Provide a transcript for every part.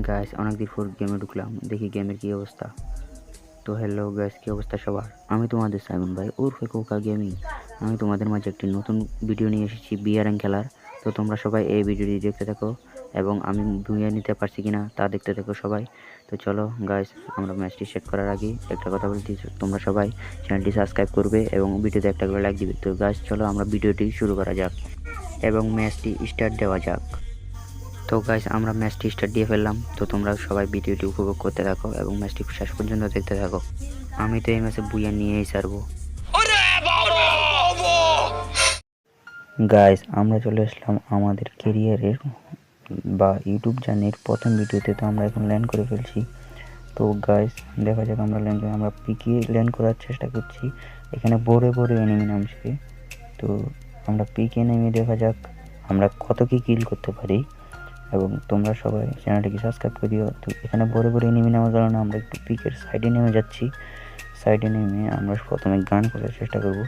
Guys অনেকদিন পর গেমে ঢুকলাম, দেখি গেমের কি অবস্থা। তো হ্যালো গাইস, কি অবস্থা সবার? আমি তোমাদের সাইমন ভাই ওরফে কোকা গেমিং। আমি তোমাদের মাঝে একটি নতুন ভিডিও নিয়ে এসেছি বিআরএন খেলার। তো তোমরা সবাই এই ভিডিওটি দেখতে থাকো এবং আমি বুইয়া নিতে পারছি কিনা তা দেখতে থাকো সবাই। তো চলো গাইস, আমরা ম্যাচটি সেট করার আগে একটা কথা বলতে, তোমরা সবাই চ্যানেলটি সাবস্ক্রাইব করবে এবং ভিডিওতে একটা করে লাইক দিবে। তো গাইস চলো আমরা ভিডিওটি শুরু করা যাক এবং ম্যাচটি স্টার্ট দেওয়া যাক। তো গাইস আমরা ম্যাচটি স্টার্ট দিয়ে ফেললাম। তো তোমরা সবাই ভিডিওটি উপভোগ করতে থাকো এবং ম্যাচটি শেষ পর্যন্ত দেখতে থাকো। আমি তো এই ম্যাচে বুইয়া নিয়েই ছাড়বো। গাইস আমরা চলে আসলাম আমাদের ক্যারিয়ারের বা ইউটিউব চ্যানেলের প্রথম ভিডিওতে। তো আমরা এখন ল্যান্ড করে ফেলছি। তো গাইস দেখা যাক আমরা আমরা পিকে ল্যান্ড করার চেষ্টা করছি। এখানে বড় বড় এনিমি নামছে। তো আমরা পিকে নেমে দেখা যাক আমরা কত কি কিল করতে পারি এবং তোমরা সবাই চ্যানেলটিকে সাবস্ক্রাইব করে দিও। তো এখানে বড় বড় এনিমি নামার কারণে আমরা একটু পিকের সাইডে নেমে যাচ্ছি। সাইডে নেমে আমরা প্রথমে গান করার চেষ্টা করব।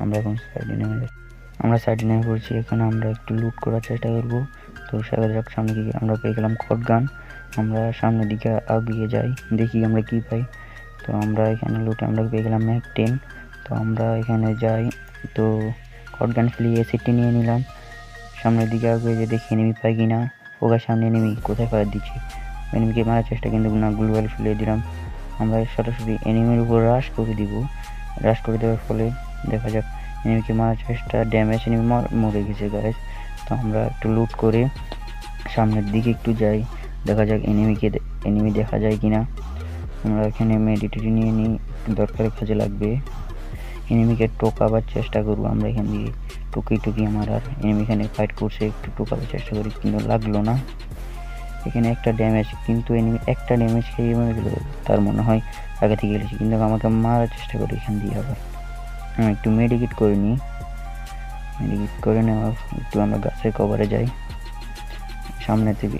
আমরা এখন সাইডে নেমে যাচ্ছি, আমরা সাইডে নেমে পড়ছি। এখানে আমরা একটু লুট করার চেষ্টা করব। তো সেখানে যাক সামনে দিকে আমরা পেয়ে গেলাম কট গান। আমরা সামনের দিকে এগিয়ে যাই, দেখি আমরা কি পাই। তো আমরা এখানে লুটে আমরা পেয়ে গেলাম ম্যাক 10। তো আমরা এখানে যাই, তো কট গান ফেলিয়ে এসিডটি নিয়ে নিলাম। সামনের দিকে আগে যে দেখি এনিমি পাই কিনা। ওগার সামনে এনিমি কোথায় ফায়ার দিচ্ছি, এনিমিকে মারার চেষ্টা কিন্তু না, গ্লুয়াল ফেলে দিলাম। আমরা সরাসরি এনিমির উপর রাশ করে দিব। রাশ করে দেওয়ার ফলে দেখা যাক এনিমিকে মারার চেষ্টা, ড্যামেজ, এনিমি মরে গেছে গাইস। তো আমরা একটু লুট করে সামনের দিকে একটু যাই, দেখা যাক এনিমি দেখা যায় কিনা। আমরা এখানে মেডিটেটি নিয়ে নিই, দরকারে কাজে লাগবে। এনিমিকে টোকাবার চেষ্টা করবো আমরা এখান দিয়ে, টুকি আমার। আর এনিমি এখানে ফাইট করছে, একটু টোকাবার চেষ্টা করি কিন্তু লাগলো না। এখানে একটা ড্যামেজ, কিন্তু এনিমি একটা ড্যামেজ খেয়ে মরে গেল। তার মনে হয় আগে থেকে গেলেছি, কিন্তু আমাকে মারার চেষ্টা করি এখান দিয়ে। আবার আমি একটু মেডিকেট করে নিই, মেডিকেট করে নেওয়ার একটু আমরা গাছের কভারে যাই। সামনে থেকে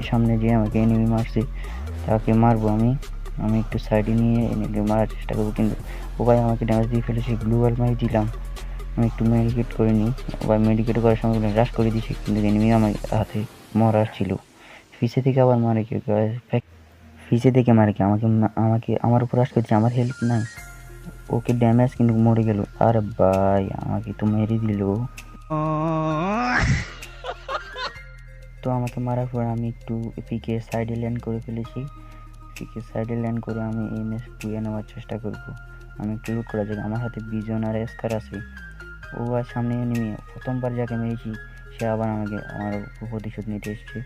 সামনে যে আমাকে এনিমি মারছে তাকে মারবো আমি। একটু সাইডে নিয়ে এনিমিকে মারার চেষ্টা করবো, কিন্তু ও ভাই আমাকে ড্যামেজ দিয়ে ফেলেছে, গ্লুয়াল মারি দিলাম। আমি একটু মেডিকেট করে নিই, ওভাবে মেডিকেট করার সময় রাশ করে দিয়েছি, কিন্তু এনিমি আমার হাতে মরার ছিল। পিছে থেকে আবার মারে কেউ, পিছে থেকে মারে কি আমাকে আমার উপর রাশ করছে, আমার হেল্প নাই। ওকে ড্যামেজ কিন্তু মরে গেল। আর ভাই আমাকে তো মেরে দিল। তো আমাকে মারার পর আমি একটু পিকে সাইডে ল্যান্ড করে ফেলেছি। পিকে সাইডে ল্যান্ড করে আমি এই ম্যাচ পুয়ে নেওয়ার চেষ্টা করব। আমি একটু লুট করা যাক, আমার হাতে বিজন আর এসকার আছে। ও আর সামনে নেমে প্রথমবার যাকে মেরেছি সে আবার আমার প্রতিশোধ নিতে এসছে।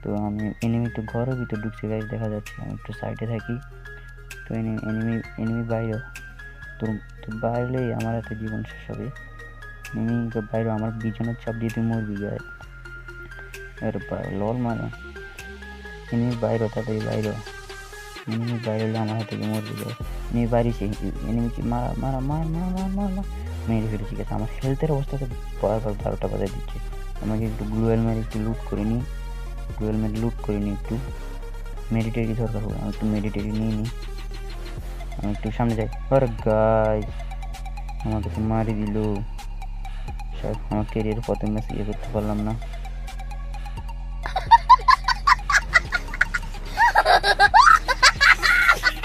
তো আমি এনিমি একটু ঘরের ভিতর ঢুকছে গাইস, দেখা যাচ্ছে। আমি একটু সাইডে থাকি। তো এনিমি বাইরে, তো বাইরেই আমার হাতে জীবন শেষ হবে। এনিমি বাইরে আমার বিজনের চাপ দিয়ে তুই মরবি গায়ে। আর লল মারা এনিমি বাইরে, তাড়াতাড়ি বাইরে। এনিমি বাইরে হলে আমার হাতে মরবি গায়ে। এনিমি বাইরেছে, এনিমিকে মারা মারা মার মার মার মার মার মেরে ফেলেছি গেছে। আমার হেলথের অবস্থাতে বারবার 12টা বাজায় দিচ্ছে। আমাকে একটু গ্লুয়াল মেরে একটু লুট করে নিই, একটু মেডিটেরি দরকার হবে। আমি একটু মেডিটেরি নিয়ে নিই, আমি একটু সামনে যাই। আর গাইস আমাকে তো মারি দিল। আমার ক্যারিয়ার প্রথম ম্যাচ করতে পারলাম না।